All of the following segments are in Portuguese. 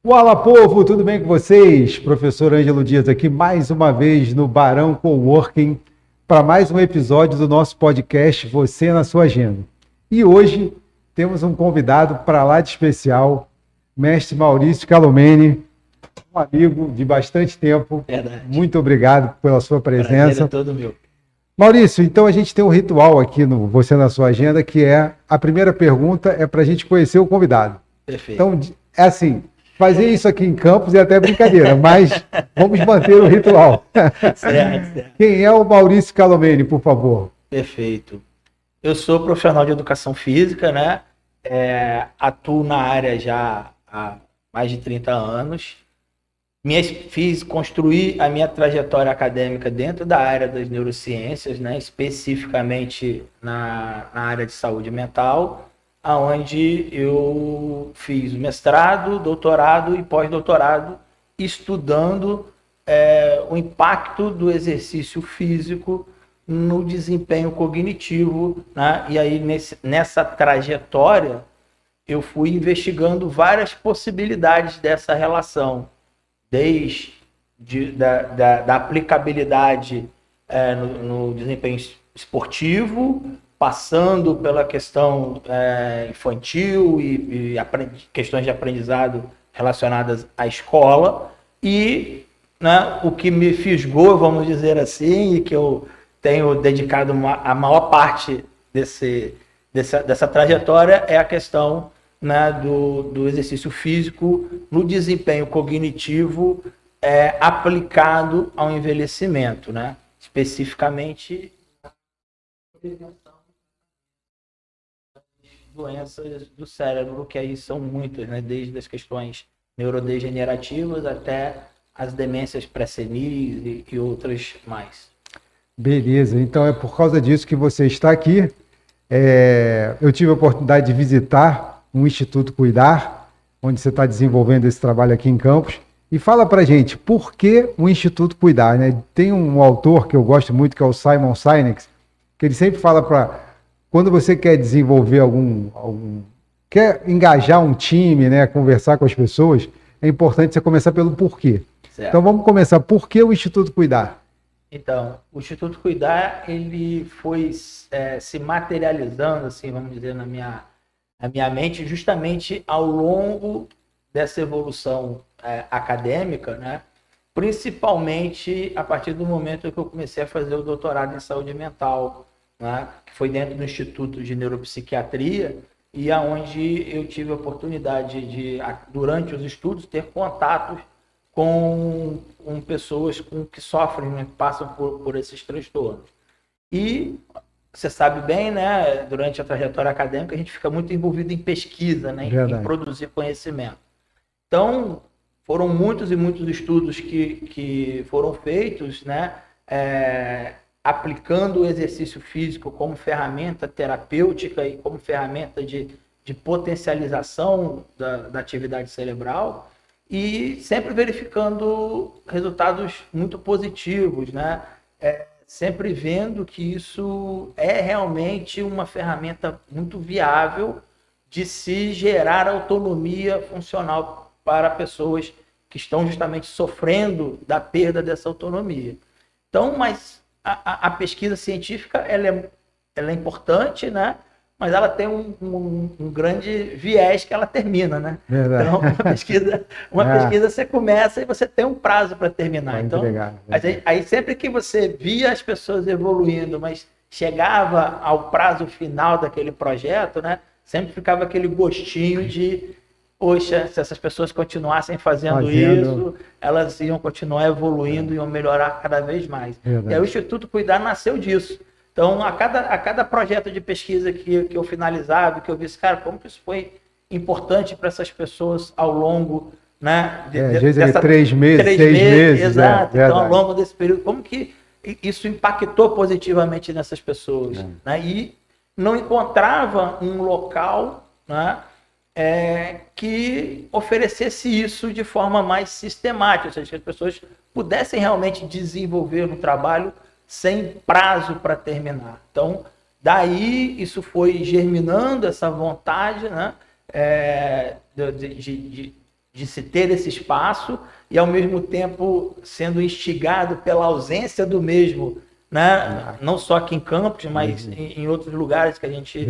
Olá, povo, tudo bem com vocês? Professor Ângelo Dias aqui mais uma vez no Barão Coworking para mais um episódio do nosso podcast Você na Sua Agenda. E hoje temos um convidado para lá de especial, mestre Maurício Calomene, um amigo de bastante tempo. Verdade. Muito obrigado pela sua Prazer presença. é todo meu. Maurício, então a gente tem um ritual aqui no Você na Sua Agenda, que é a primeira pergunta é para a gente conhecer o convidado. Perfeito. Então, é assim, fazer isso aqui em Campos é até brincadeira, mas vamos manter o ritual. Certo. Quem é o Maurício Calomene, por favor? Perfeito. Eu sou profissional de educação física, né? Atuo na área já há mais de 30 anos. Construí a minha trajetória acadêmica dentro da área das neurociências, né? Especificamente na área de saúde mental, aonde eu fiz mestrado, doutorado e pós-doutorado estudando o impacto do exercício físico no desempenho cognitivo, né? E aí nessa trajetória eu fui investigando várias possibilidades dessa relação, desde da aplicabilidade no desempenho esportivo, passando pela questão infantil e questões de aprendizado relacionadas à escola, e né, o que me fisgou, vamos dizer assim, e que eu tenho dedicado a maior parte dessa trajetória é a questão, né, do exercício físico no desempenho cognitivo aplicado ao envelhecimento, né? Especificamente doenças do cérebro, que aí são muitas, né? Desde as questões neurodegenerativas até as demências pré-senis e outras mais. Beleza, então é por causa disso que você está aqui. Eu tive a oportunidade de visitar o Instituto Cuidar, onde você está desenvolvendo esse trabalho aqui em Campos. E fala pra gente, por que o Instituto Cuidar, né? Tem um autor que eu gosto muito, que é o Simon Sinek, que ele sempre fala para quando você quer desenvolver quer engajar um time, né, conversar com as pessoas, é importante você começar pelo porquê. Certo. Então vamos começar. Por que o Instituto Cuidar? Então, o Instituto Cuidar, ele foi se materializando, assim, vamos dizer, na minha mente, justamente ao longo dessa evolução acadêmica, né? Principalmente a partir do momento que eu comecei a fazer o doutorado em saúde mental, né? Que foi dentro do Instituto de Neuropsiquiatria, e aonde eu tive a oportunidade de, durante os estudos, ter contatos com pessoas que sofrem, né, que passam por esses transtornos. E você sabe bem, né, durante a trajetória acadêmica, a gente fica muito envolvido em pesquisa, né, em produzir conhecimento. Então, foram muitos e muitos estudos que foram feitos, né, aplicando o exercício físico como ferramenta terapêutica e como ferramenta de potencialização da atividade cerebral, e sempre verificando resultados muito positivos, né? Sempre vendo que isso é realmente uma ferramenta muito viável de se gerar autonomia funcional para pessoas que estão justamente sofrendo da perda dessa autonomia. Então, mas a pesquisa científica ela é importante, né? Mas ela tem um grande viés que ela termina, né? Verdade. Então, uma pesquisa você começa e você tem um prazo para terminar. Vai então, entregar. aí sempre que você via as pessoas evoluindo, mas chegava ao prazo final daquele projeto, né? Sempre ficava aquele gostinho de, poxa, se essas pessoas continuassem fazendo isso, elas iam continuar evoluindo e iam melhorar cada vez mais. Verdade. E aí o Instituto Cuidar nasceu disso. Então, a cada projeto de pesquisa que eu finalizava, que eu vi, cara, como que isso foi importante para essas pessoas ao longo, né? Às vezes 3 meses, 6 meses. Exato. Então, ao longo desse período, como que isso impactou positivamente nessas pessoas, né? E não encontrava um local, né, que oferecesse isso de forma mais sistemática, ou seja, que as pessoas pudessem realmente desenvolver no trabalho sem prazo para terminar. Então, daí isso foi germinando essa vontade, né, de se ter esse espaço e, ao mesmo tempo, sendo instigado pela ausência do mesmo, né? Não só aqui em Campos, mas em outros lugares que a gente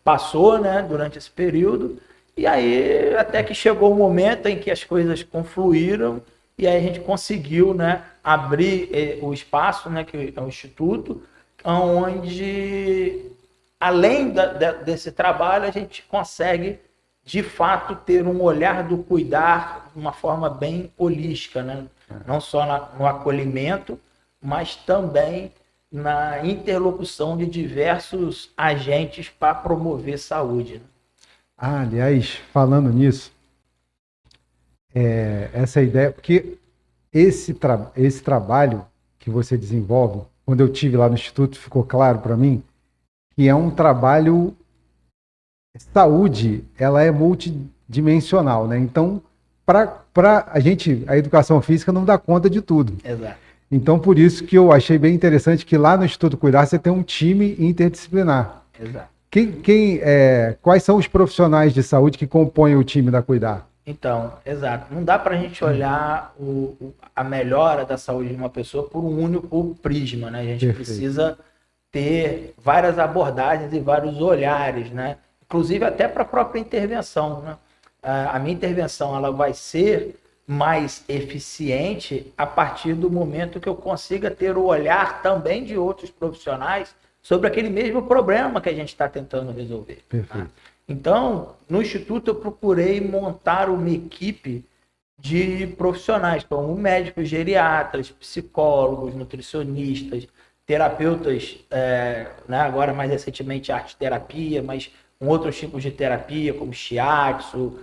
passou, né? Durante esse período. E aí, até que chegou o momento em que as coisas confluíram e aí a gente conseguiu, né, abrir o espaço, né, que é o Instituto, onde, além desse trabalho, a gente consegue, de fato, ter um olhar do cuidar de uma forma bem holística, né? Não só no acolhimento, mas também na interlocução de diversos agentes para promover saúde, né? Aliás, falando nisso, essa ideia, porque esse trabalho que você desenvolve, quando eu tive lá no Instituto, ficou claro para mim que é um trabalho. Saúde, ela é multidimensional, né? Então, para a gente, a educação física não dá conta de tudo. Exato. Então, por isso que eu achei bem interessante que lá no Instituto Cuidar você tem um time interdisciplinar. Exato. Quais são os profissionais de saúde que compõem o time da Cuidar? Então, exato. Não dá para a gente olhar a melhora da saúde de uma pessoa por um único prisma, né? A gente precisa ter várias abordagens e vários olhares, né? Inclusive até para a própria intervenção, né? A minha intervenção ela vai ser mais eficiente a partir do momento que eu consiga ter o olhar também de outros profissionais sobre aquele mesmo problema que a gente está tentando resolver. Perfeito. Tá? Então, no Instituto eu procurei montar uma equipe de profissionais, como médicos geriatras, psicólogos, nutricionistas, terapeutas, né, agora mais recentemente arte-terapia, mas com outros tipos de terapia, como shiatsu,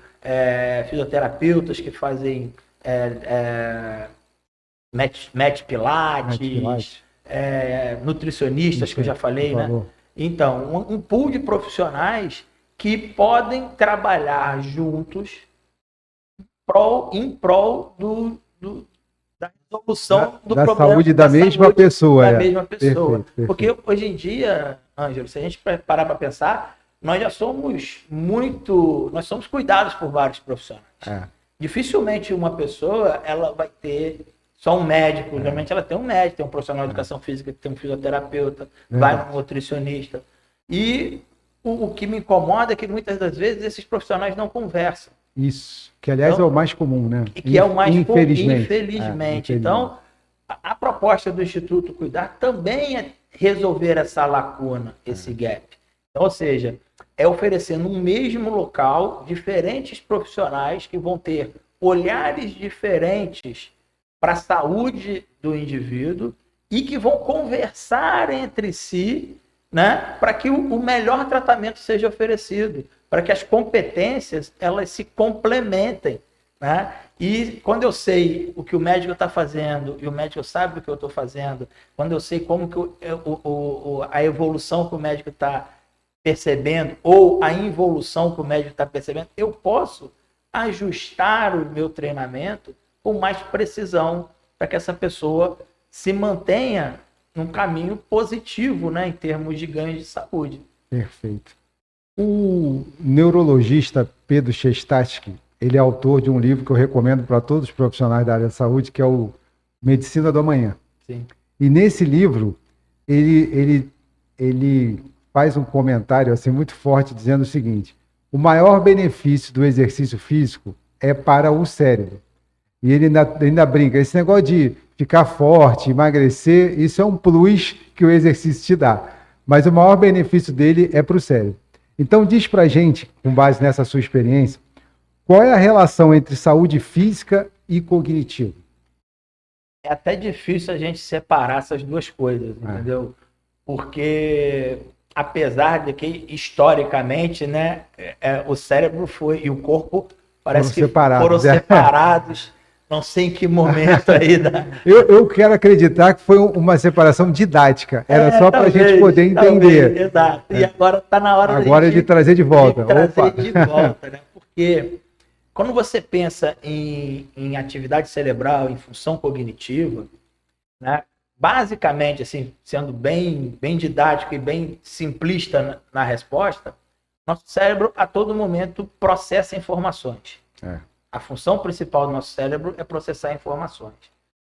fisioterapeutas que fazem mat pilates, nutricionistas, que eu já falei, né? Então, um pool de profissionais que podem trabalhar juntos em prol da resolução do problema saúde da mesma pessoa. Perfeito. Porque hoje em dia, Ângelo, se a gente parar para pensar, nós já somos nós somos cuidados por vários profissionais. Dificilmente uma pessoa ela vai ter só um médico, geralmente ela tem um médico, tem um profissional de educação física, tem um fisioterapeuta, vai no nutricionista. E o que me incomoda é que muitas das vezes esses profissionais não conversam. Isso, que aliás é o mais comum, né? Que é o mais infelizmente. Infelizmente. Então, a proposta do Instituto Cuidar também é resolver essa lacuna, esse gap. Então, ou seja, é oferecendo um mesmo local, diferentes profissionais que vão ter olhares diferentes para a saúde do indivíduo e que vão conversar entre si, né, para que o melhor tratamento seja oferecido, para que as competências elas se complementem, né? E quando eu sei o que o médico está fazendo e o médico sabe o que eu estou fazendo, quando eu sei como que a evolução que o médico está percebendo ou a involução que o médico está percebendo, eu posso ajustar o meu treinamento com mais precisão para que essa pessoa se mantenha num caminho positivo, né, em termos de ganho de saúde. Perfeito. O neurologista Pedro Chestatsky, ele é autor de um livro que eu recomendo para todos os profissionais da área da saúde, que é o Medicina do Amanhã. Sim. E nesse livro, ele faz um comentário assim, muito forte, dizendo o seguinte: o maior benefício do exercício físico é para o cérebro. E ele ainda brinca, esse negócio de ficar forte, emagrecer, isso é um plus que o exercício te dá. Mas o maior benefício dele é para o cérebro. Então diz para a gente, com base nessa sua experiência, qual é a relação entre saúde física e cognitivo? É até difícil a gente separar essas duas coisas, entendeu? Porque, apesar de que, historicamente, né, o cérebro e o corpo parece que foram separados. Não sei em que momento aí. Eu quero acreditar que foi uma separação didática. Era só para a gente poder entender. Exato. E agora está na hora de trazer de volta. De volta, né? Porque quando você pensa em atividade cerebral, em função cognitiva, né? Basicamente, assim, sendo bem didático e bem simplista na resposta, nosso cérebro a todo momento processa informações. A função principal do nosso cérebro é processar informações.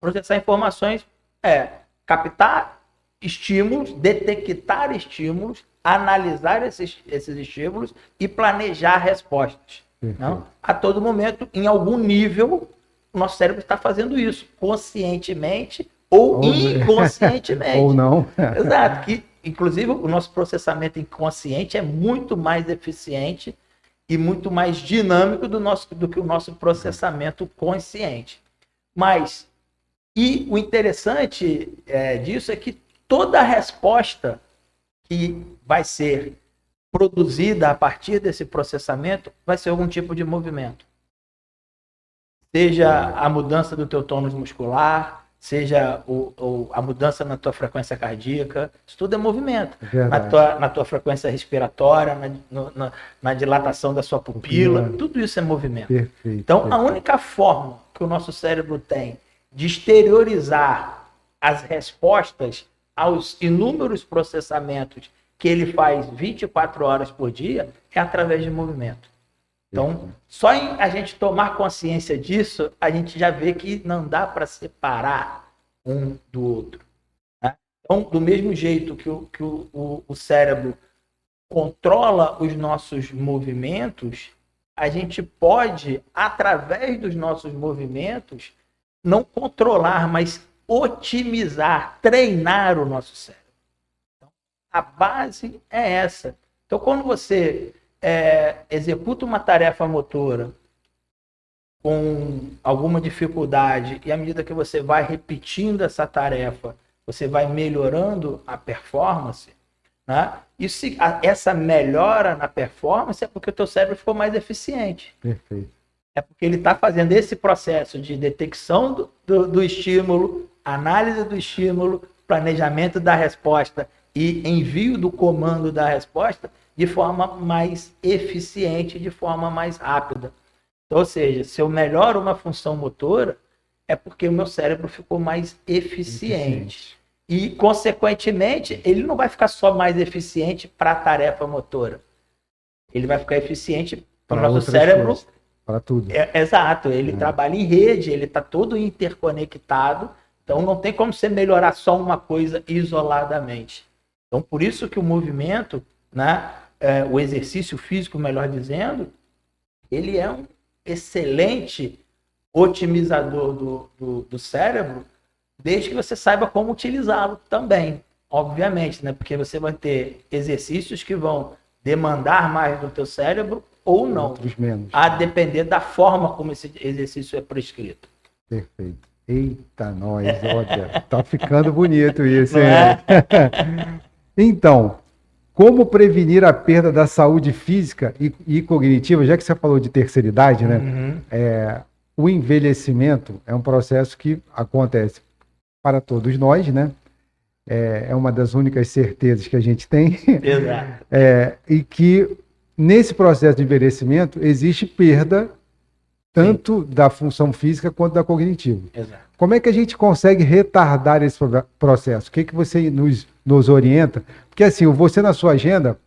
Processar informações é captar estímulos, detectar estímulos, analisar esses estímulos e planejar respostas. Não? A todo momento, em algum nível, o nosso cérebro está fazendo isso, conscientemente ou inconscientemente. Ou não. Exato. Que, inclusive, o nosso processamento inconsciente é muito mais eficiente e muito mais dinâmico do que o nosso processamento consciente. Mas, e o interessante disso é que toda resposta que vai ser produzida a partir desse processamento vai ser algum tipo de movimento. Seja a mudança do teu tônus muscular, seja a mudança na tua frequência cardíaca, isso tudo é movimento. Na tua frequência respiratória, na dilatação da sua pupila, tudo isso é movimento. Perfeito, então, a única forma que o nosso cérebro tem de exteriorizar as respostas aos inúmeros processamentos que ele faz 24 horas por dia é através de movimento. Então, só em a gente tomar consciência disso, a gente já vê que não dá para separar um do outro. Né? Então, do mesmo jeito que o cérebro controla os nossos movimentos, a gente pode, através dos nossos movimentos, não controlar, mas otimizar, treinar o nosso cérebro. Então, a base é essa. Então, quando você executa uma tarefa motora com alguma dificuldade e à medida que você vai repetindo essa tarefa, você vai melhorando a performance, né? Essa melhora na performance é porque o teu cérebro ficou mais eficiente. Perfeito. É porque ele está fazendo esse processo de detecção do estímulo, análise do estímulo, planejamento da resposta e envio do comando da resposta de forma mais eficiente, de forma mais rápida. Então, ou seja, se eu melhoro uma função motora, é porque o meu cérebro ficou mais eficiente. E, consequentemente, ele não vai ficar só mais eficiente para a tarefa motora. Ele vai ficar eficiente para o nosso cérebro. Para tudo. Exato. Ele trabalha em rede, ele está todo interconectado. Então, não tem como você melhorar só uma coisa isoladamente. Então, por isso que o movimento, né, o exercício físico, melhor dizendo, ele é um excelente otimizador do cérebro, desde que você saiba como utilizá-lo também, obviamente, né? Porque você vai ter exercícios que vão demandar mais do teu cérebro ou não, outros menos, a depender da forma como esse exercício é prescrito. Perfeito. Eita, nós, olha, tá ficando bonito isso, hein? Então, como prevenir a perda da saúde física e cognitiva, já que você falou de terceira idade, né? O envelhecimento é um processo que acontece para todos nós, né? É uma das únicas certezas que a gente tem. Exato. E que nesse processo de envelhecimento existe perda tanto da função física quanto da cognitiva. Exato. Como é que a gente consegue retardar esse processo? O que você nos orienta? Porque assim, você na sua agenda,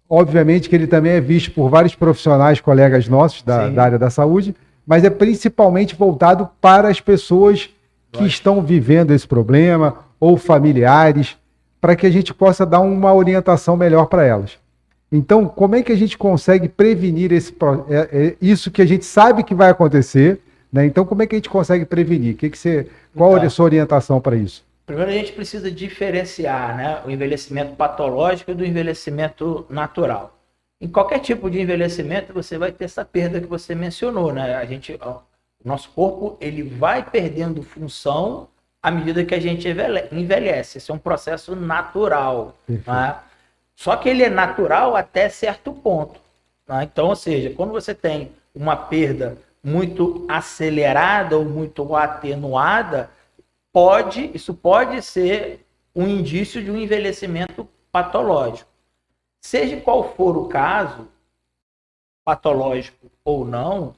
obviamente que ele também é visto por vários profissionais, colegas nossos da área da saúde, mas é principalmente voltado para as pessoas que estão vivendo esse problema, ou familiares, para que a gente possa dar uma orientação melhor para elas. Então, como é que a gente consegue prevenir isso que a gente sabe que vai acontecer, né? Então, como é que a gente consegue prevenir? Qual é a sua orientação para isso? Primeiro, a gente precisa diferenciar, né, o envelhecimento patológico do envelhecimento natural. Em qualquer tipo de envelhecimento, você vai ter essa perda que você mencionou, né? O nosso corpo ele vai perdendo função à medida que a gente envelhece. Isso é um processo natural. Né? Só que ele é natural até certo ponto. Né? Então, ou seja, quando você tem uma perda muito acelerada ou muito atenuada, isso pode ser um indício de um envelhecimento patológico. Seja qual for o caso, patológico ou não,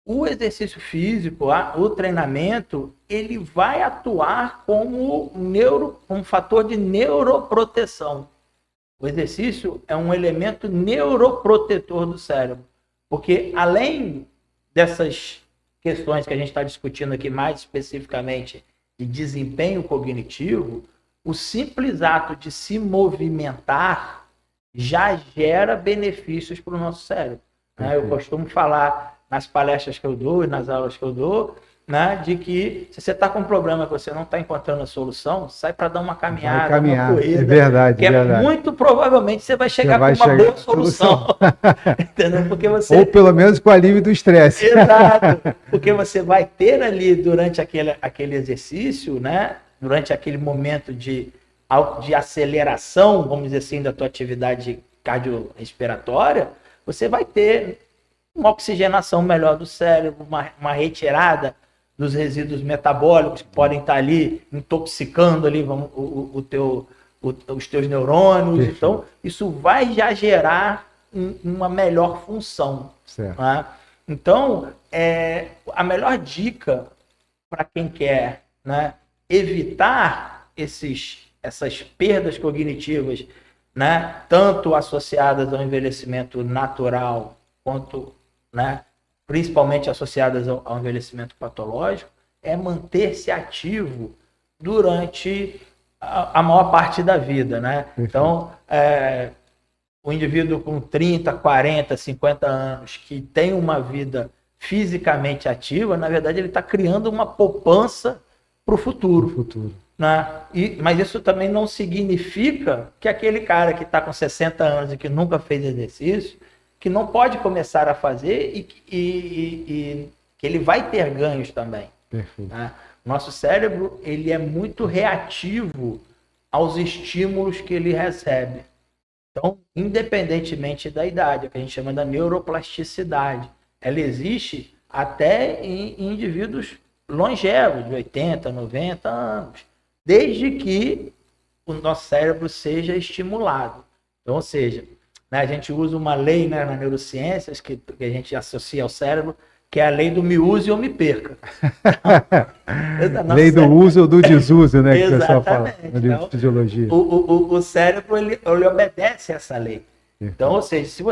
o exercício físico, o treinamento, ele vai atuar como um fator de neuroproteção. O exercício é um elemento neuroprotetor do cérebro, porque além dessas questões que a gente está discutindo aqui, mais especificamente de desempenho cognitivo, o simples ato de se movimentar já gera benefícios para o nosso cérebro. Né? Eu costumo falar nas palestras que eu dou e nas aulas que eu dou, né, de que se você está com um problema que você não está encontrando a solução, sai para dar uma caminhada, uma corrida. É verdade, que muito provavelmente você vai chegar com uma boa solução. Entendeu? Porque você... Ou pelo menos com o alívio do estresse. Exato. Porque você vai ter ali durante aquele exercício, né, durante aquele momento de aceleração, vamos dizer assim, da tua atividade cardiorrespiratória, você vai ter uma oxigenação melhor do cérebro, uma retirada dos resíduos metabólicos que podem estar ali intoxicando ali os teus neurônios. Perfeito. Então, isso vai já gerar uma melhor função. Certo. Né? Então, a melhor dica para quem quer, né, evitar essas perdas cognitivas, né, tanto associadas ao envelhecimento natural quanto, né, principalmente associadas ao envelhecimento patológico, é manter-se ativo durante a maior parte da vida, né? Então, o indivíduo com 30, 40, 50 anos que tem uma vida fisicamente ativa, na verdade, ele está criando uma poupança para o futuro. Né? Mas isso também não significa que aquele cara que está com 60 anos e que nunca fez exercício, que não pode começar a fazer e que ele vai ter ganhos também. Né? Nosso cérebro ele é muito reativo aos estímulos que ele recebe. Então, independentemente da idade, o que a gente chama da neuroplasticidade, ela existe até em indivíduos longevos, de 80, 90 anos, desde que o nosso cérebro seja estimulado. Então, ou seja, né, a gente usa uma lei, né, na neurociências que a gente associa ao cérebro, que é a lei do me use ou me perca. Lei do uso ou do desuso, né? Que o pessoal fala então, de fisiologia. O cérebro ele obedece a essa lei. Então, ou seja, se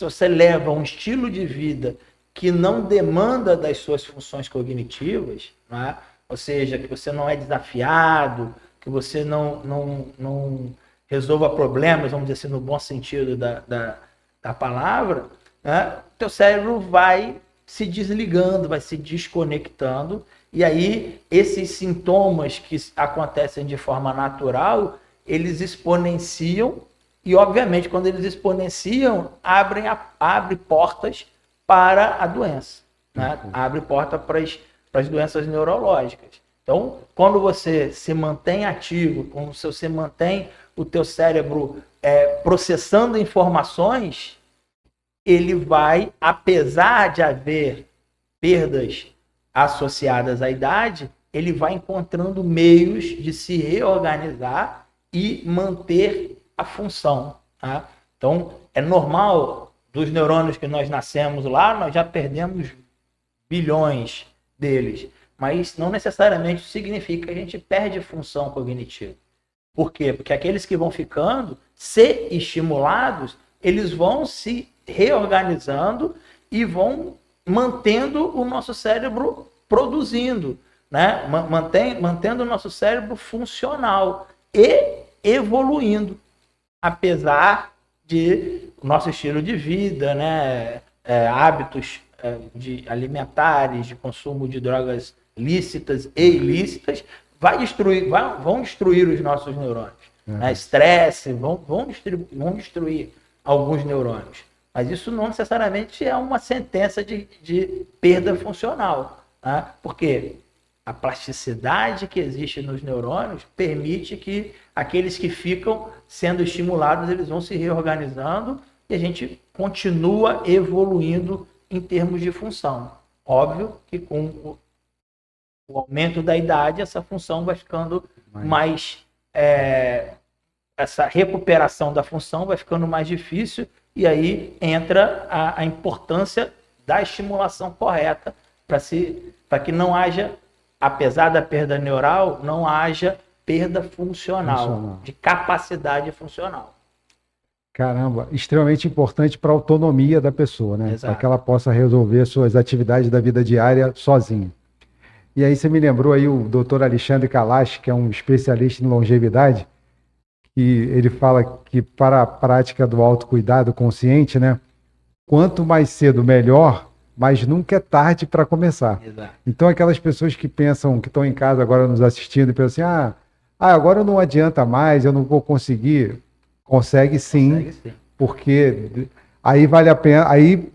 você leva um estilo de vida que não demanda das suas funções cognitivas, né, ou seja, que você não é desafiado, que você não resolva problemas, vamos dizer assim, no bom sentido da palavra, né? Teu cérebro vai se desligando, vai se desconectando, e aí esses sintomas que acontecem de forma natural, eles exponenciam, e obviamente quando eles exponenciam, abre portas para a doença, né? Abre porta para as doenças neurológicas. Então, quando você se mantém ativo, quando você mantém o teu cérebro processando informações, ele vai, apesar de haver perdas associadas à idade, ele vai encontrando meios de se reorganizar e manter a função. Tá? Então, é normal, dos neurônios que nós nascemos lá, nós já perdemos bilhões deles, mas não necessariamente significa que a gente perde função cognitiva. Por quê? Porque aqueles que vão ficando, se estimulados, eles vão se reorganizando e vão mantendo o nosso cérebro produzindo, né? Mantendo o nosso cérebro funcional e evoluindo, apesar de nosso estilo de vida, né? Hábitos de alimentares, de consumo de drogas lícitas e ilícitas, vão destruir os nossos neurônios. Né? Estresse, vão destruir alguns neurônios. Mas isso não necessariamente é uma sentença de perda funcional. Né? Porque a plasticidade que existe nos neurônios permite que aqueles que ficam sendo estimulados, eles vão se reorganizando e a gente continua evoluindo em termos de função. Óbvio que com o aumento da idade, essa função vai ficando mais... essa recuperação da função vai ficando mais difícil e aí entra a importância da estimulação correta para que não haja, apesar da perda neural, não haja perda funcional, de capacidade funcional. Caramba, extremamente importante para a autonomia da pessoa, né? Para que Exato. ela possa resolver suas atividades da vida diária sozinha. E aí você me lembrou aí o doutor Alexandre Kalash, que é um especialista em longevidade, que ele fala que para a prática do autocuidado consciente, né? Quanto mais cedo, melhor, mas nunca é tarde para começar. Exato. Então, aquelas pessoas que pensam, que estão em casa agora nos assistindo e pensam assim, agora não adianta mais, eu não vou conseguir. Consegue sim, Consegue sim. porque aí vale a pena, aí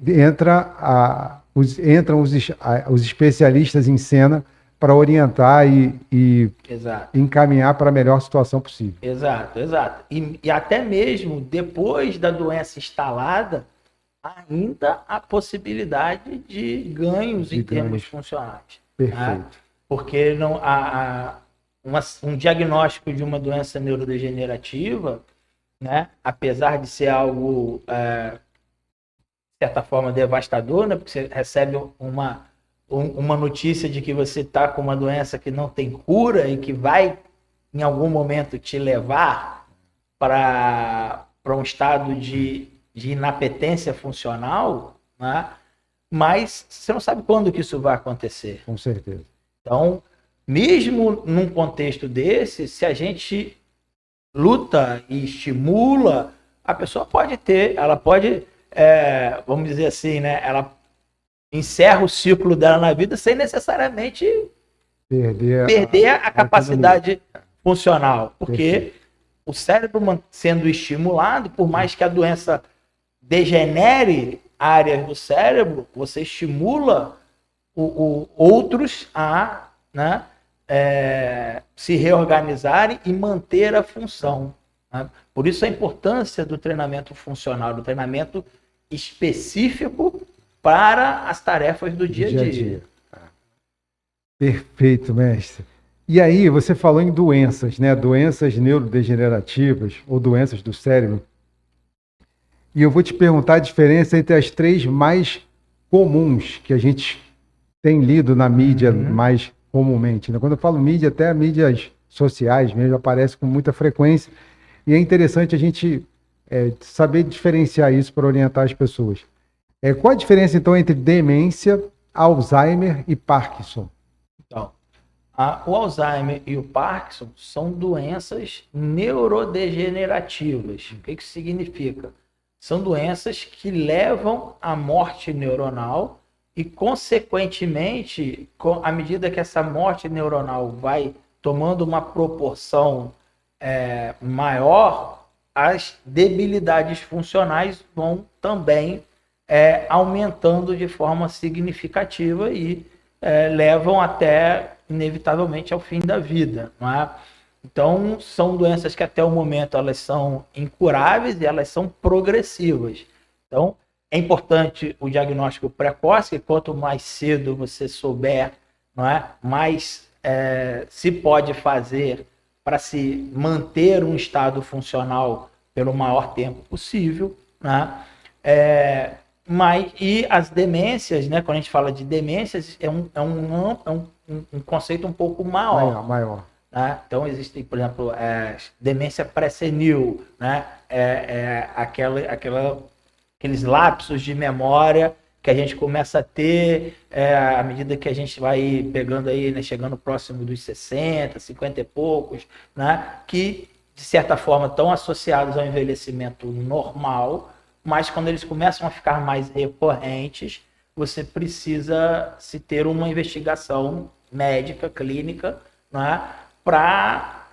entram os especialistas em cena para orientar e Exato. encaminhar para a melhor situação possível. Exato, exato. E até mesmo depois da doença instalada, ainda há possibilidade de ganhos De em termos ganhos. funcionais. Tá? Perfeito. Porque não, um diagnóstico de uma doença neurodegenerativa, né, apesar de ser algo, de certa forma, devastador, né, porque você recebe uma notícia de que você está com uma doença que não tem cura e que vai, em algum momento, te levar para um estado de inapetência funcional, né? Mas você não sabe quando que isso vai acontecer. Com certeza. Então, mesmo num contexto desse, se a gente luta e estimula, a pessoa pode ter, ela pode, vamos dizer assim, né? Ela encerra o ciclo dela na vida sem necessariamente perder a capacidade funcional, porque Perfeito. o cérebro sendo estimulado, por mais que a doença degenere áreas do cérebro, você estimula outros a, né, se reorganizarem e manter a função. Né? Por isso a importância do treinamento funcional, do treinamento específico para as tarefas do dia a dia. Perfeito, mestre. E aí, você falou em doenças, né? Doenças neurodegenerativas ou doenças do cérebro. E eu vou te perguntar a diferença entre as três mais comuns que a gente tem lido na mídia mais comumente, né? Quando eu falo mídia, até mídias sociais mesmo aparece com muita frequência. E é interessante a gente saber diferenciar isso para orientar as pessoas. Qual a diferença, então, entre demência, Alzheimer e Parkinson? Então, o Alzheimer e o Parkinson são doenças neurodegenerativas. O que isso significa? São doenças que levam à morte neuronal e, consequentemente, à medida que essa morte neuronal vai tomando uma proporção maior, as debilidades funcionais vão também aumentando de forma significativa e levam até, inevitavelmente, ao fim da vida. Não é? Então, são doenças que até o momento elas são incuráveis e elas são progressivas. Então, é importante o diagnóstico precoce, que quanto mais cedo você souber, não é? Mais se pode fazer para se manter um estado funcional pelo maior tempo possível. Né? E as demências, né? Quando a gente fala de demências, é um conceito um pouco maior. Né? Então, existe, por exemplo, demência pré-senil, né? Aqueles lapsos de memória que a gente começa a ter à medida que a gente vai pegando aí, né, chegando próximo dos 60, 50 e poucos, né? Que, de certa forma, estão associados ao envelhecimento normal, mas quando eles começam a ficar mais recorrentes, você precisa se ter uma investigação médica, clínica, né? Para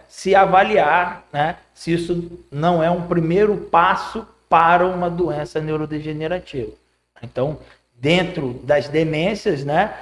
se avaliar, né, se isso não é um primeiro passo para uma doença neurodegenerativa. Então, dentro das demências, né,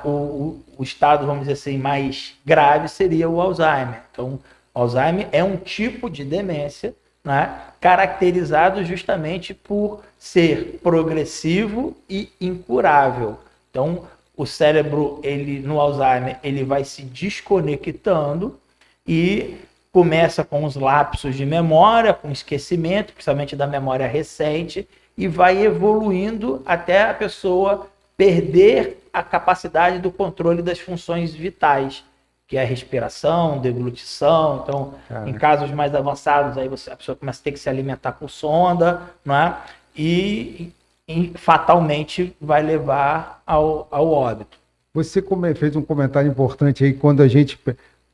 o estado, vamos dizer assim, mais grave seria o Alzheimer. Então, o Alzheimer é um tipo de demência, né, caracterizado justamente por ser progressivo e incurável. Então, o cérebro, no Alzheimer, ele vai se desconectando e começa com os lapsos de memória, com esquecimento, principalmente da memória recente, e vai evoluindo até a pessoa perder a capacidade do controle das funções vitais. que é respiração, deglutição. Então, em casos mais avançados, aí a pessoa começa a ter que se alimentar por sonda, não é? E fatalmente vai levar ao óbito. Você fez um comentário importante aí quando a gente...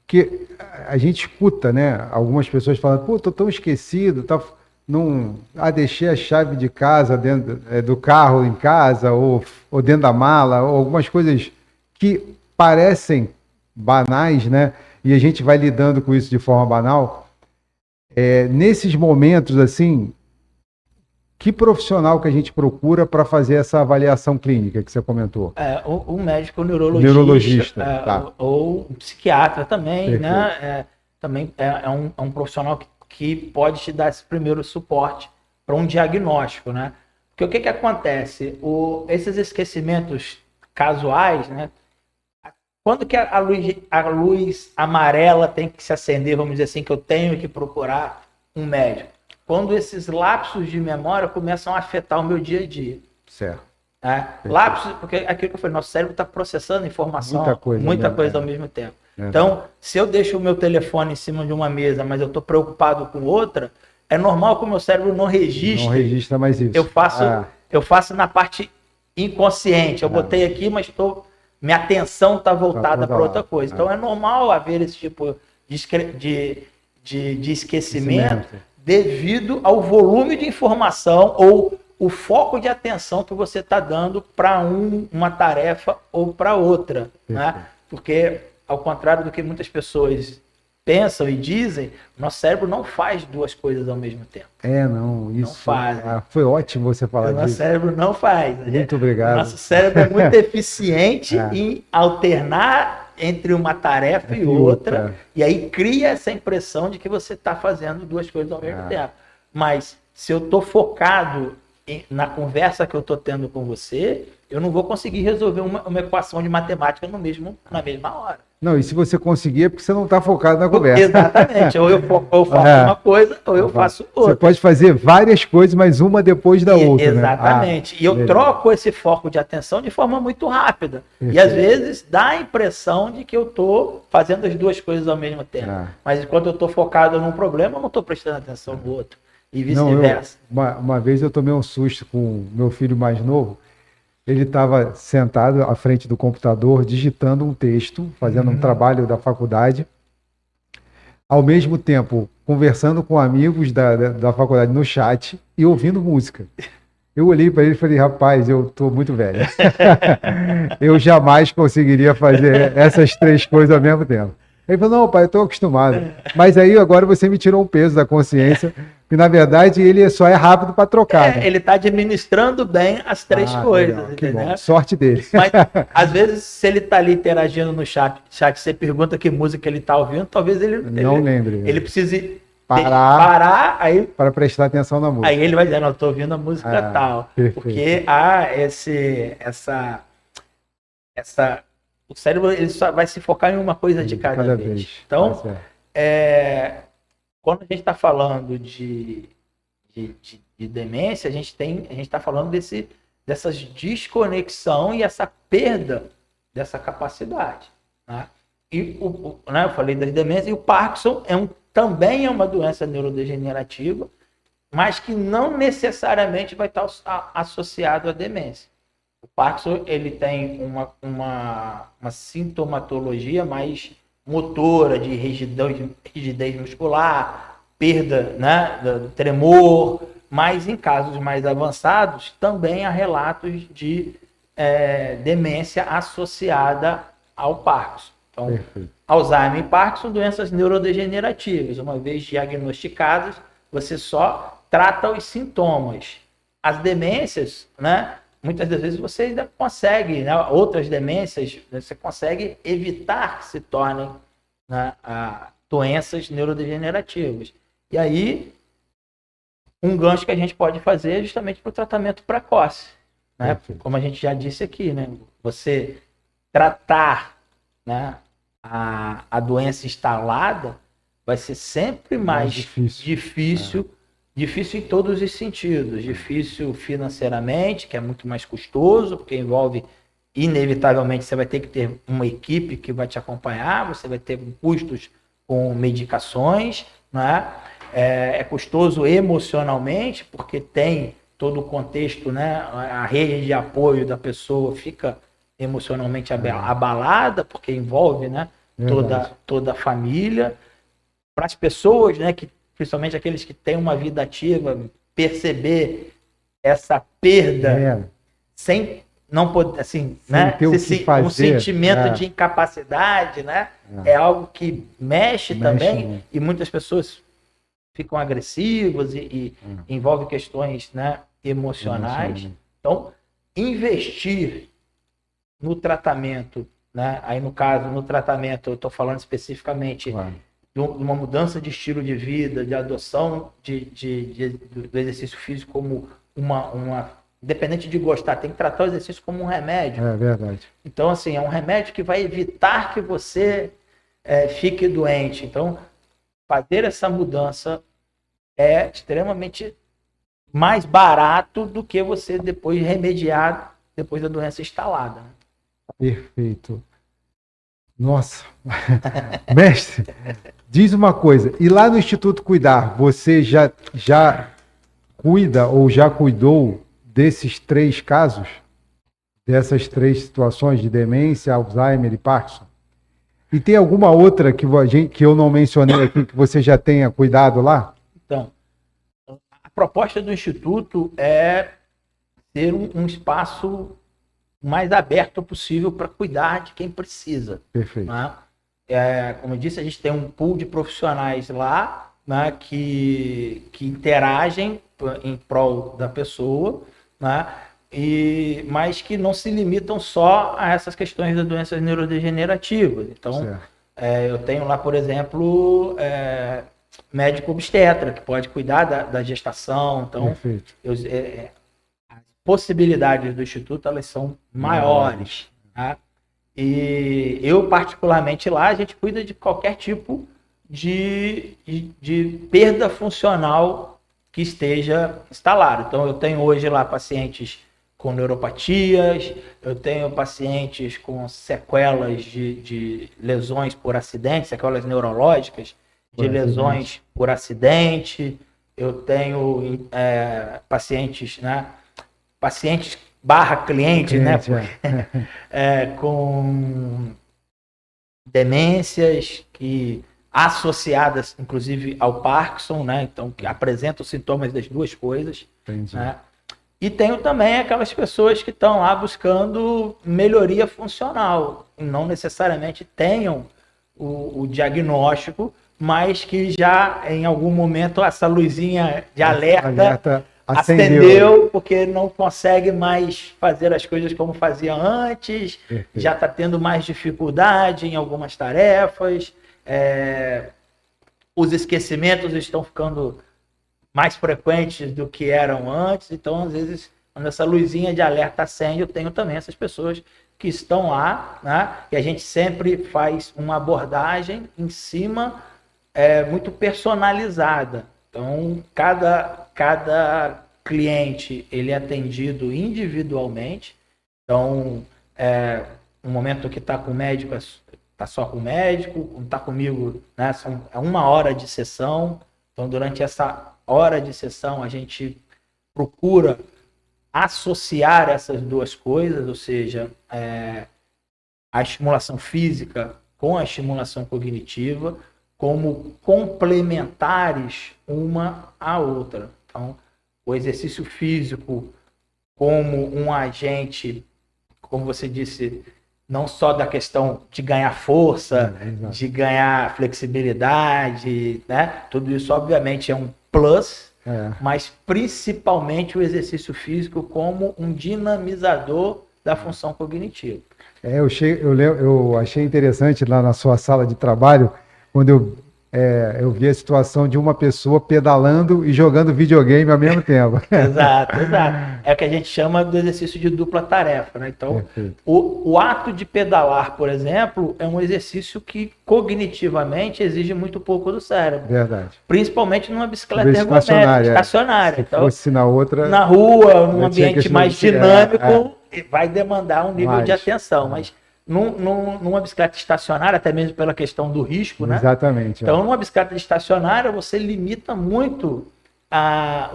Porque a gente escuta, né? Algumas pessoas falando, pô, tô tão esquecido, tá... Não, deixei a chave de casa dentro do carro em casa ou dentro da mala, ou algumas coisas que parecem banais, né? E a gente vai lidando com isso de forma banal. Nesses momentos, assim, que profissional que a gente procura para fazer essa avaliação clínica que você comentou? O médico neurologista, tá. ou um psiquiatra também, Perfeito. né? Também é um profissional que pode te dar esse primeiro suporte para um diagnóstico, né? Porque o que acontece? Esses esquecimentos casuais, né? Quando que a luz amarela tem que se acender, vamos dizer assim, que eu tenho que procurar um médico? Quando esses lapsos de memória começam a afetar o meu dia a dia. Certo. Lapsos, porque aquilo que eu falei, nosso cérebro está processando informação, muita coisa ao mesmo tempo. Então, se eu deixo o meu telefone em cima de uma mesa, mas eu estou preocupado com outra, é normal que o meu cérebro não registre. Não registra mais isso. Eu faço na parte inconsciente. Eu botei aqui, mas minha atenção está voltada para outra coisa. Então, é normal haver esse tipo de esquecimento devido ao volume de informação ou o foco de atenção que você está dando para uma tarefa ou para outra. Né? Porque, ao contrário do que muitas pessoas pensam e dizem, nosso cérebro não faz duas coisas ao mesmo tempo. Não faz. Foi ótimo você falar disso. Nosso cérebro não faz. Muito obrigado. Nosso cérebro é muito eficiente em alternar entre uma tarefa e outra, e aí cria essa impressão de que você está fazendo duas coisas ao mesmo tempo. Mas se eu estou focado na conversa que eu estou tendo com você, eu não vou conseguir resolver uma equação de matemática na mesma hora. Não, e se você conseguir é porque você não está focado na conversa. Exatamente. Ou eu faço uma coisa, ou eu faço outra. Você pode fazer várias coisas, mas uma depois da outra. Exatamente. Né? E eu troco esse foco de atenção de forma muito rápida. Perfeito. E às vezes dá a impressão de que eu estou fazendo as duas coisas ao mesmo tempo. Mas enquanto eu estou focado num problema, eu não estou prestando atenção no outro. E vice-versa. Uma vez eu tomei um susto com meu filho mais novo. Ele estava sentado à frente do computador, digitando um texto, fazendo um trabalho da faculdade, ao mesmo tempo conversando com amigos da faculdade no chat e ouvindo música. Eu olhei para ele e falei, rapaz, eu estou muito velho. Eu jamais conseguiria fazer essas três coisas ao mesmo tempo. Ele falou, não, pai, eu estou acostumado. Mas aí agora você me tirou um peso da consciência, que na verdade ele só é rápido para trocar. Né? Ele está administrando bem as três coisas, legal, entendeu? Sorte dele. Mas às vezes, se ele está ali interagindo no chat, você pergunta que música ele está ouvindo, talvez ele não lembre. Ele precise parar aí para prestar atenção na música. Aí ele vai dizer, não, estou ouvindo a música tal. Perfeito. Porque há o cérebro ele só vai se focar em uma coisa de cada vez. Então, quando a gente está falando de demência, a gente está falando dessa desconexão e essa perda dessa capacidade. Né? E eu falei das demências, e o Parkinson também é uma doença neurodegenerativa, mas que não necessariamente vai estar associado à demência. O Parkinson ele tem uma sintomatologia mais motora, de rigidez muscular, perda, né, do tremor, mas em casos mais avançados também há relatos de demência associada ao Parkinson. Então, perfeito. Alzheimer e Parkinson, doenças neurodegenerativas. Uma vez diagnosticadas, você só trata os sintomas. As demências, né? Muitas das vezes você ainda consegue, né, outras demências, você consegue evitar que se tornem, né, doenças neurodegenerativas. E aí, um gancho que a gente pode fazer é justamente para o tratamento precoce. Né? Como a gente já disse aqui, né? Você tratar, né, a doença instalada vai ser sempre mais difícil em todos os sentidos. Difícil financeiramente, que é muito mais custoso, porque envolve inevitavelmente você vai ter que ter uma equipe que vai te acompanhar, você vai ter custos com medicações, né? É custoso emocionalmente, porque tem todo o contexto, né? A rede de apoio da pessoa fica emocionalmente abalada, porque envolve, né? Toda a família. Para as pessoas, né? Que, principalmente aqueles que têm uma vida ativa, perceber essa perda sem não poder, assim, sem né? ter o que fazer, um sentimento de incapacidade, né? É algo que mexe também, muito. E muitas pessoas ficam agressivas e envolve questões, né, emocionais. Então, investir no tratamento, né? Aí no caso, no tratamento, eu estou falando especificamente de uma mudança de estilo de vida, de adoção do exercício físico como uma independente de gostar, tem que tratar o exercício como um remédio. É verdade. Então, assim, é um remédio que vai evitar que você fique doente. Então, fazer essa mudança é extremamente mais barato do que você depois remediar depois da doença instalada. Perfeito. Nossa. Mestre, diz uma coisa. E lá no Instituto Cuidar, você já cuida ou já cuidou desses 3 casos? Dessas 3 situações de demência, Alzheimer e Parkinson? E tem alguma outra que eu não mencionei aqui que você já tenha cuidado lá? Então, a proposta do Instituto é ter um espaço mais aberto possível para cuidar de quem precisa. Perfeito. Né? Como eu disse, a gente tem um pool de profissionais lá, né, que interagem em prol da pessoa, né, mas que não se limitam só a essas questões das doenças neurodegenerativas. Então, eu tenho lá, por exemplo, médico obstetra, que pode cuidar da gestação. Então, as possibilidades do Instituto, elas são maiores. Tá? E eu, particularmente, lá, a gente cuida de qualquer tipo de perda funcional que esteja instalado. Então, eu tenho hoje lá pacientes com neuropatias, eu tenho pacientes com sequelas de lesões por acidente, sequelas neurológicas de lesões por acidente, eu tenho pacientes, né? Pacientes / clientes, né? Com demências associadas, inclusive, ao Parkinson, né? Então, que apresentam sintomas das duas coisas. Né? E tenho também aquelas pessoas que estão lá buscando melhoria funcional, e não necessariamente tenham o diagnóstico, mas que já, em algum momento, essa luzinha de alerta acendeu, porque não consegue mais fazer as coisas como fazia antes, já está tendo mais dificuldade em algumas tarefas, os esquecimentos estão ficando mais frequentes do que eram antes. Então, às vezes, quando essa luzinha de alerta acende, eu tenho também essas pessoas que estão lá, né? E a gente sempre faz uma abordagem em cima muito personalizada. Então, cada cliente ele é atendido individualmente. Então, no momento que está com o médico, está só com o médico, quando está comigo, né, é 1 hora de sessão. Então, durante essa hora de sessão, a gente procura associar essas duas coisas, ou seja, a estimulação física com a estimulação cognitiva, como complementares uma à outra. Então, o exercício físico como um agente, como você disse, não só da questão de ganhar força, de ganhar flexibilidade, né? Tudo isso, obviamente, é um plus, mas principalmente o exercício físico como um dinamizador da função cognitiva. Eu achei interessante lá na sua sala de trabalho, quando eu vi a situação de uma pessoa pedalando e jogando videogame ao mesmo tempo. Exato. É o que a gente chama do exercício de dupla tarefa, né? Então, o ato de pedalar, por exemplo, é um exercício que cognitivamente exige muito pouco do cérebro. Verdade. Principalmente numa bicicleta ergométrica, estacionária. Se fosse na outra... Na rua, num ambiente mais dinâmico, vai demandar um nível de atenção, mas numa bicicleta estacionária, até mesmo pela questão do risco, né? Exatamente. Então, numa bicicleta estacionária, você limita muito a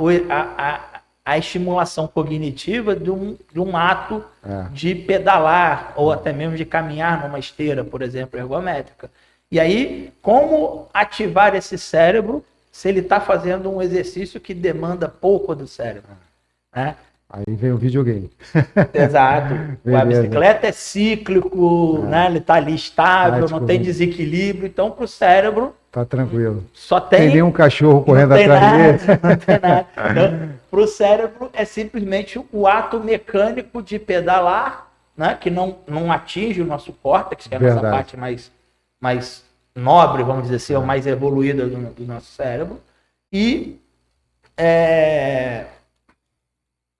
estimulação cognitiva de um ato de pedalar ou até mesmo de caminhar numa esteira, por exemplo, ergométrica. E aí, como ativar esse cérebro se ele está fazendo um exercício que demanda pouco do cérebro, né? Aí vem o videogame. Exato. A bicicleta é cíclico, né? Ele está ali estável, não tem desequilíbrio. Então, para o cérebro... Tá tranquilo. Só tem nenhum cachorro correndo atrás dele. Não tem nada. Então, para o cérebro, é simplesmente o ato mecânico de pedalar, né? Que não atinge o nosso córtex, que é a nossa parte mais nobre, vamos dizer assim, ou mais evoluída do nosso cérebro. E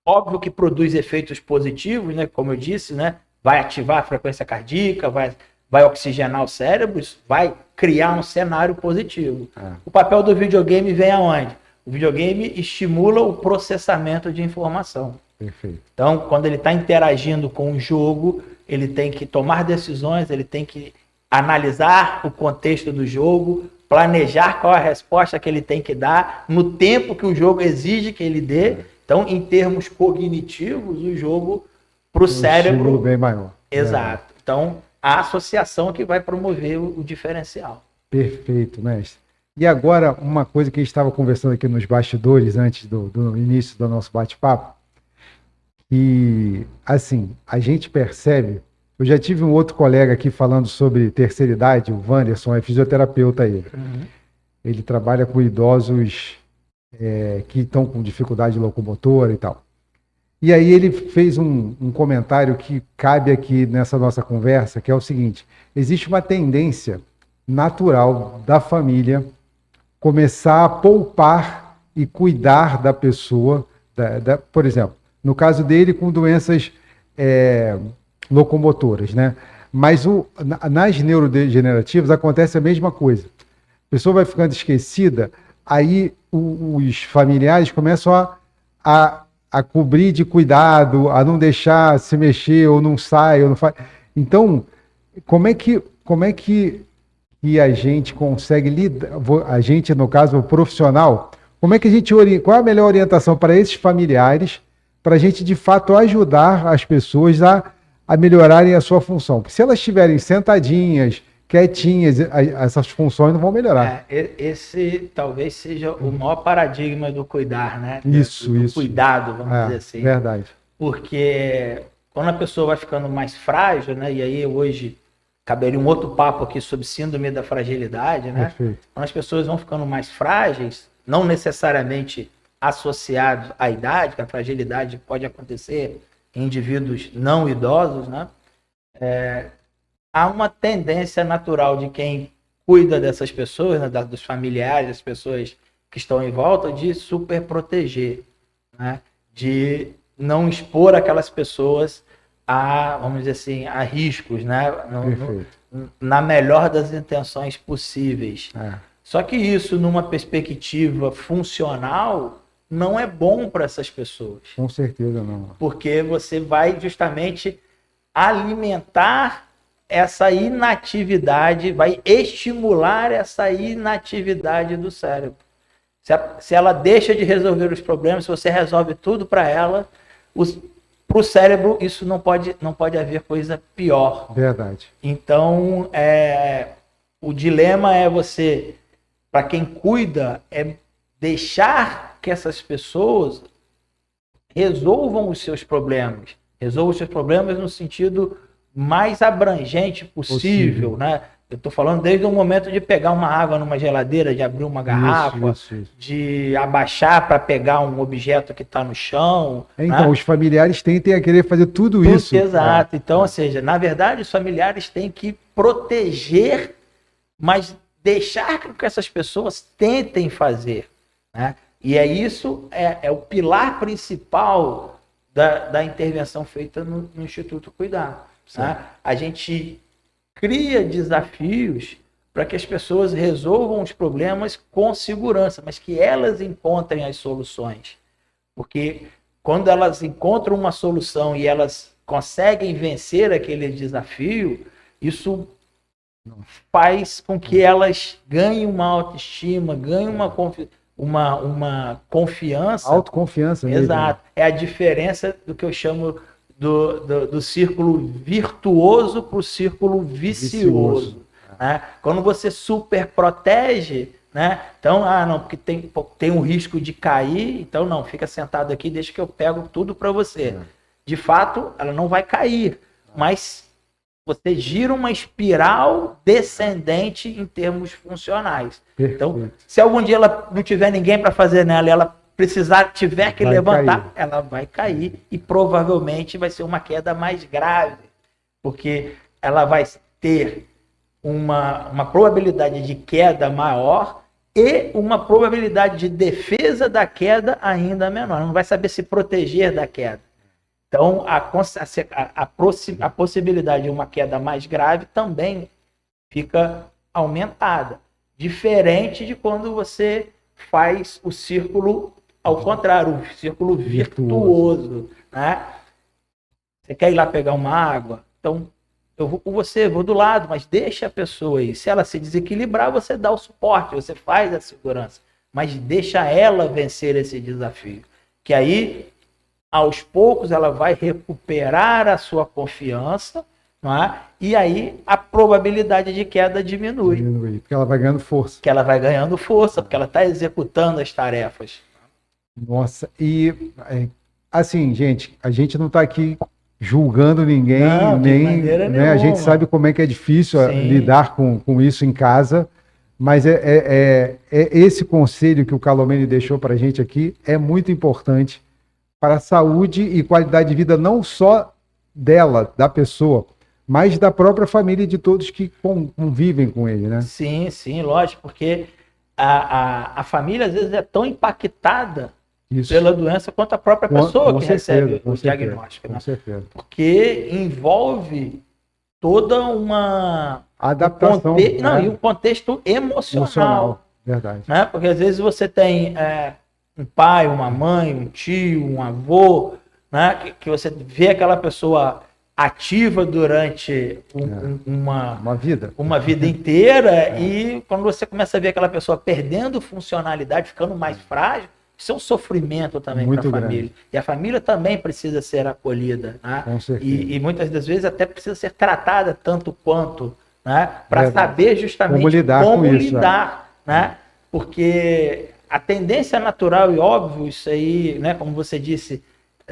óbvio que produz efeitos positivos, né? Como eu disse, né? Vai ativar a frequência cardíaca, vai oxigenar o cérebro, isso vai criar um cenário positivo. O papel do videogame vem aonde? O videogame estimula o processamento de informação. Perfeito. Então, quando ele está interagindo com o jogo, ele tem que tomar decisões, ele tem que analisar o contexto do jogo, planejar qual é a resposta que ele tem que dar no tempo que o jogo exige que ele dê. Então, em termos cognitivos, o jogo para o cérebro... bem maior. Exato. Então, a associação que vai promover o diferencial. Perfeito, mestre. E agora, uma coisa que a gente estava conversando aqui nos bastidores, antes do início do nosso bate-papo, e, assim, a gente percebe... Eu já tive um outro colega aqui falando sobre terceira idade, o Wanderson, é fisioterapeuta aí. Ele trabalha com idosos que estão com dificuldade locomotora e tal. E aí ele fez um comentário que cabe aqui nessa nossa conversa, que é o seguinte: existe uma tendência natural da família começar a poupar e cuidar da pessoa, por exemplo, no caso dele, com doenças locomotoras, né? Mas nas neurodegenerativas acontece a mesma coisa. A pessoa vai ficando esquecida, aí os familiares começam a cobrir de cuidado, a não deixar se mexer, ou não sai, ou não faz. Então, como é que a gente consegue lidar, a gente, no caso, o profissional, como é que a gente qual é a melhor orientação para esses familiares, para a gente, de fato, ajudar as pessoas a melhorarem a sua função? Porque se elas estiverem sentadinhas, quietinhas, essas funções não vão melhorar. Esse talvez seja o maior paradigma do cuidar, né? Isso. Cuidado, vamos dizer assim. Verdade. Porque quando a pessoa vai ficando mais frágil, né? E aí hoje caberia um outro papo aqui sobre síndrome da fragilidade, né? Perfeito. Quando as pessoas vão ficando mais frágeis, não necessariamente associados à idade, que a fragilidade pode acontecer em indivíduos não idosos, né? Há uma tendência natural de quem cuida dessas pessoas, né, dos familiares, das pessoas que estão em volta, de super proteger, né, de não expor aquelas pessoas vamos dizer assim, a riscos, né, na melhor das intenções possíveis. Só que isso, numa perspectiva funcional, não é bom para essas pessoas. Com certeza não. Porque você vai justamente alimentar essa inatividade, vai estimular essa inatividade do cérebro. Se ela deixa de resolver os problemas, se você resolve tudo para ela, para o cérebro isso não pode haver coisa pior. Verdade. Então, o dilema é você, para quem cuida, é deixar que essas pessoas resolvam os seus problemas. Resolvam os seus problemas no sentido mais abrangente possível, né? Eu estou falando desde o momento de pegar uma água numa geladeira, de abrir uma garrafa, de abaixar para pegar um objeto que está no chão. Então, né? Os familiares tendem a querer fazer tudo isso. Exato. Então, ou seja, na verdade, os familiares têm que proteger, mas deixar que essas pessoas tentem fazer. Né? E isso é o pilar principal da intervenção feita no Instituto Cuidar. Né? A gente cria desafios para que as pessoas resolvam os problemas com segurança, mas que elas encontrem as soluções. Porque quando elas encontram uma solução e elas conseguem vencer aquele desafio, isso faz com que elas ganhem uma autoestima, ganhem uma confiança. Autoconfiança mesmo. Exato. É a diferença do que eu chamo do círculo virtuoso para o círculo vicioso. Né? Quando você super protege, né? Então, não, porque tem um risco de cair, então não, fica sentado aqui, deixa que eu pego tudo para você. De fato, ela não vai cair, mas você gira uma espiral descendente em termos funcionais. Perfeito. Então, se algum dia ela não tiver ninguém para fazer nela, ela tiver que levantar, ela vai cair e provavelmente vai ser uma queda mais grave, porque ela vai ter uma probabilidade de queda maior e uma probabilidade de defesa da queda ainda menor. Ela não vai saber se proteger da queda. Então, a possibilidade de uma queda mais grave também fica aumentada. Diferente de quando você faz o círculo ao contrário, o círculo virtuoso. Né? Você quer ir lá pegar uma água? Então, eu vou com você, vou do lado, mas deixa a pessoa aí. Se ela se desequilibrar, você dá o suporte, você faz a segurança. Mas deixa ela vencer esse desafio. Que aí, aos poucos, ela vai recuperar a sua confiança, não é? E aí a probabilidade de queda diminui. Porque ela vai ganhando força. Que ela vai ganhando força, porque ela está executando as tarefas. Nossa, e assim, gente, a gente não está aqui julgando ninguém, Não, de maneira né? A gente sabe como é que é difícil lidar com isso em casa, mas esse conselho que o Calomene deixou para a gente aqui é muito importante para a saúde e qualidade de vida não só dela, da pessoa, mas da própria família e de todos que convivem com ele, né? Sim, sim, lógico, porque a família às vezes é tão impactada pela doença quanto a própria pessoa que recebe o diagnóstico. Com certeza. Porque envolve toda uma adaptação. E um contexto emocional. Verdade. Né? Porque às vezes você tem um pai, uma mãe, um tio, um avô, né? que você vê aquela pessoa ativa durante uma vida inteira e quando você começa a ver aquela pessoa perdendo funcionalidade, ficando mais frágil, isso é um sofrimento também para a família. E a família também precisa ser acolhida. Né? Com certeza. E muitas das vezes até precisa ser tratada tanto quanto, né? Para saber justamente como lidar. Né? Porque a tendência natural e óbvio, isso aí, né? Como você disse,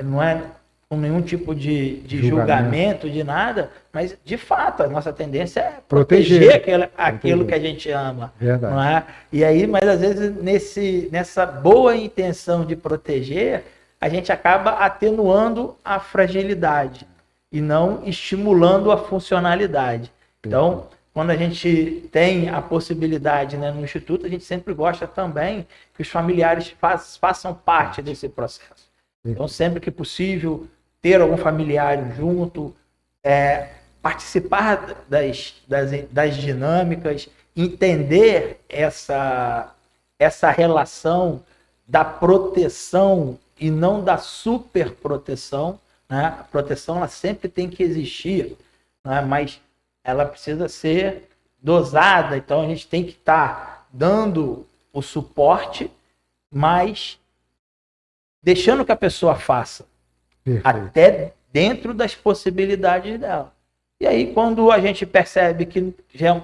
não é com nenhum tipo de julgamento, de nada, mas de fato a nossa tendência é proteger aquilo que a gente ama. Verdade. Não é? E aí, mas às vezes nessa boa intenção de proteger, a gente acaba atenuando a fragilidade e não estimulando a funcionalidade. Então, quando a gente tem a possibilidade, né, no Instituto, a gente sempre gosta também que os familiares façam parte desse processo. Então, sempre que possível, ter algum familiar junto, participar das dinâmicas, entender essa relação da proteção e não da superproteção. Né? A proteção ela sempre tem que existir, né? Mas ela precisa ser dosada, então a gente tem que estar dando o suporte, mas deixando que a pessoa faça. Perfeito. Até dentro das possibilidades dela. E aí, quando a gente percebe que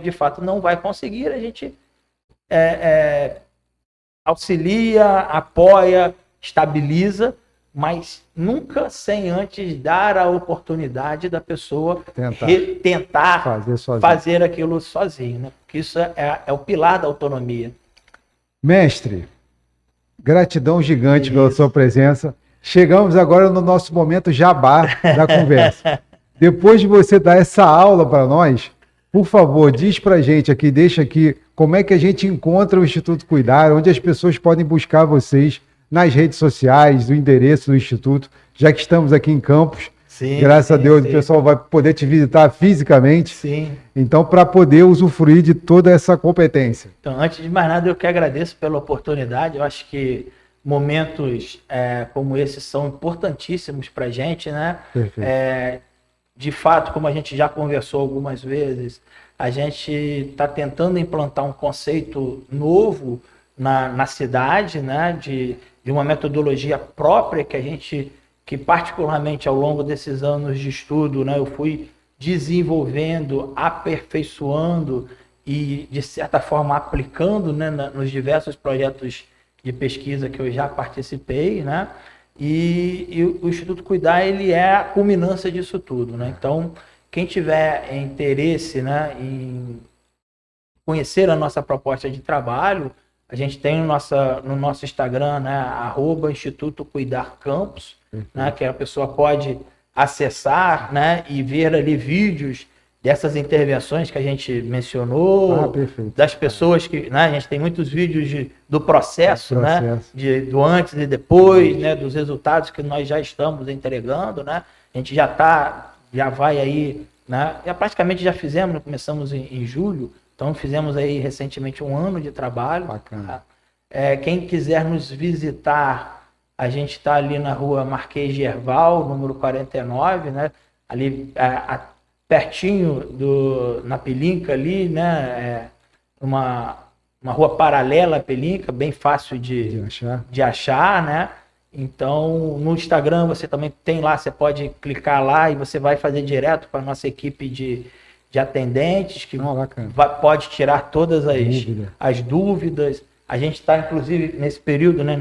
de fato não vai conseguir, a gente auxilia, apoia, estabiliza, mas nunca sem antes dar a oportunidade da pessoa tentar fazer aquilo sozinho. Né? Porque isso é o pilar da autonomia. Mestre, gratidão gigante pela sua presença. Chegamos agora no nosso momento jabá da conversa. Depois de você dar essa aula para nós, por favor, diz para a gente aqui, deixa aqui, como é que a gente encontra o Instituto Cuidar, onde as pessoas podem buscar vocês nas redes sociais, o endereço do Instituto, já que estamos aqui em Campos. Sim, graças a Deus, o pessoal vai poder te visitar fisicamente. Sim. Então, para poder usufruir de toda essa competência. Então, antes de mais nada, eu que agradeço pela oportunidade. Eu acho que momentos como esse são importantíssimos para a gente, né? De fato, como a gente já conversou algumas vezes, a gente está tentando implantar um conceito novo na cidade, né? De uma metodologia própria que particularmente ao longo desses anos de estudo, né? Eu fui desenvolvendo, aperfeiçoando e, de certa forma, aplicando, né? Nos diversos projetos de pesquisa que eu já participei, né? E o Instituto Cuidar, ele é a culminância disso tudo, né? Então, quem tiver interesse, né, em conhecer a nossa proposta de trabalho, a gente tem no nosso Instagram, né, @Instituto Cuidar Campus, né, que a pessoa pode acessar, né, e ver ali vídeos dessas intervenções que a gente mencionou, das pessoas que, né, a gente tem muitos vídeos do processo, né, do antes e depois, né, dos resultados que nós já estamos entregando, né, a gente já vai aí, né, praticamente já fizemos, começamos em julho, então fizemos aí recentemente 1 ano de trabalho. Bacana. Quem quiser nos visitar, a gente está ali na rua Marquês de Herval, número 49, né, ali pertinho na Pelinca ali, né? Uma rua paralela à Pelinca, bem fácil de achar, né? Então, no Instagram você também tem lá, você pode clicar lá e você vai fazer direto para a nossa equipe de atendentes, que pode tirar todas as dúvidas. A gente está, inclusive, nesse período, né?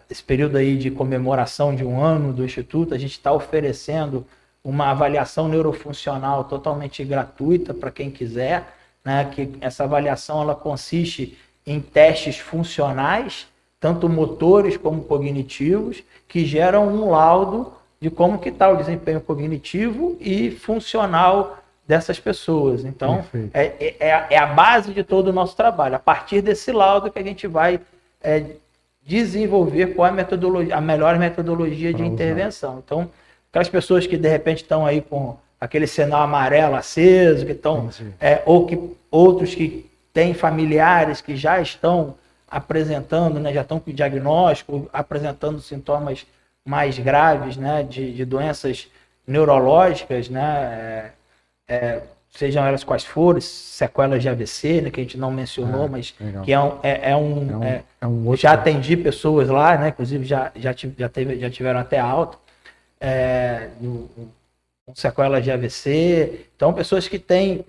Esse período aí de comemoração de 1 ano do Instituto, a gente está oferecendo uma avaliação neurofuncional totalmente gratuita para quem quiser, né? Que essa avaliação ela consiste em testes funcionais, tanto motores como cognitivos, que geram um laudo de como que está o desempenho cognitivo e funcional dessas pessoas. Então, é a base de todo o nosso trabalho. A partir desse laudo que a gente vai desenvolver qual é a melhor metodologia de intervenção. Então, aquelas pessoas que de repente estão aí com aquele sinal amarelo aceso, que estão, outros que têm familiares que já estão apresentando, né, já estão com diagnóstico, apresentando sintomas mais graves, né, de doenças neurológicas, né, sejam elas quais forem, sequelas de AVC, né, que a gente não mencionou, mas legal. Que já atendi pessoas lá, né, inclusive já tiveram até alta. Com sequelas de AVC. Então, pessoas que têm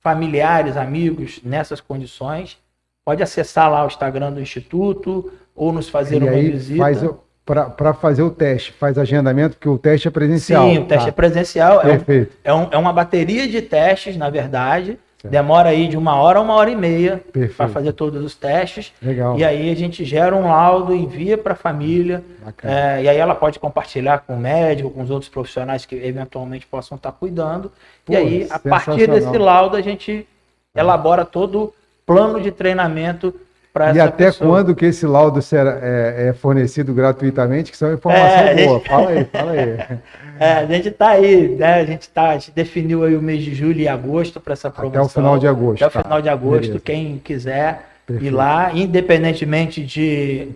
familiares, amigos nessas condições, pode acessar lá o Instagram do Instituto ou nos fazer uma visita. Para fazer o teste, faz agendamento, porque o teste é presencial. Sim, o teste é presencial. É uma bateria de testes, na verdade. Certo. Demora aí de 1 hora a 1h30 para fazer todos os testes. Legal. E aí a gente gera um laudo, envia para a família. E aí ela pode compartilhar com o médico, com os outros profissionais que eventualmente possam estar cuidando. E aí, a partir desse laudo, a gente elabora todo o plano de treinamento para essa pessoa. E até quando que esse laudo é fornecido gratuitamente, que são informação boa. Fala aí. A gente está aí, né? A gente definiu aí o mês de julho e agosto para essa promoção. Até o final de agosto. Até o final de agosto, beleza. Quem quiser ir lá, independentemente de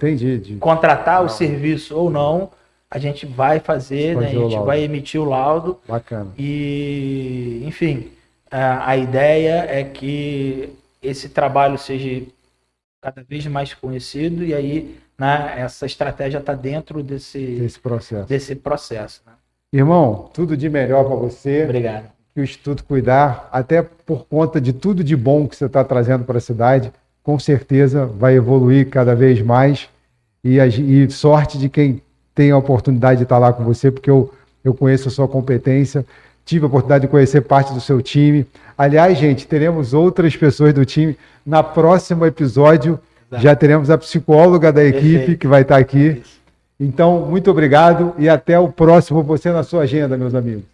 contratar o serviço ou não, a gente vai fazer, né? A gente vai emitir o laudo. Bacana. E, enfim, a ideia é que esse trabalho seja cada vez mais conhecido e aí, né, essa estratégia está dentro desse processo. Né? Irmão, tudo de melhor para você. Obrigado. Que o Instituto Cuidar, até por conta de tudo de bom que você está trazendo para a cidade, com certeza vai evoluir cada vez mais e sorte de quem tem a oportunidade de estar lá com você, porque eu conheço a sua competência, tive a oportunidade de conhecer parte do seu time. Aliás, gente, teremos outras pessoas do time. Na próximo episódio, já teremos a psicóloga da equipe que vai estar aqui. Então, muito obrigado e até o próximo Você na Sua Agenda, meus amigos.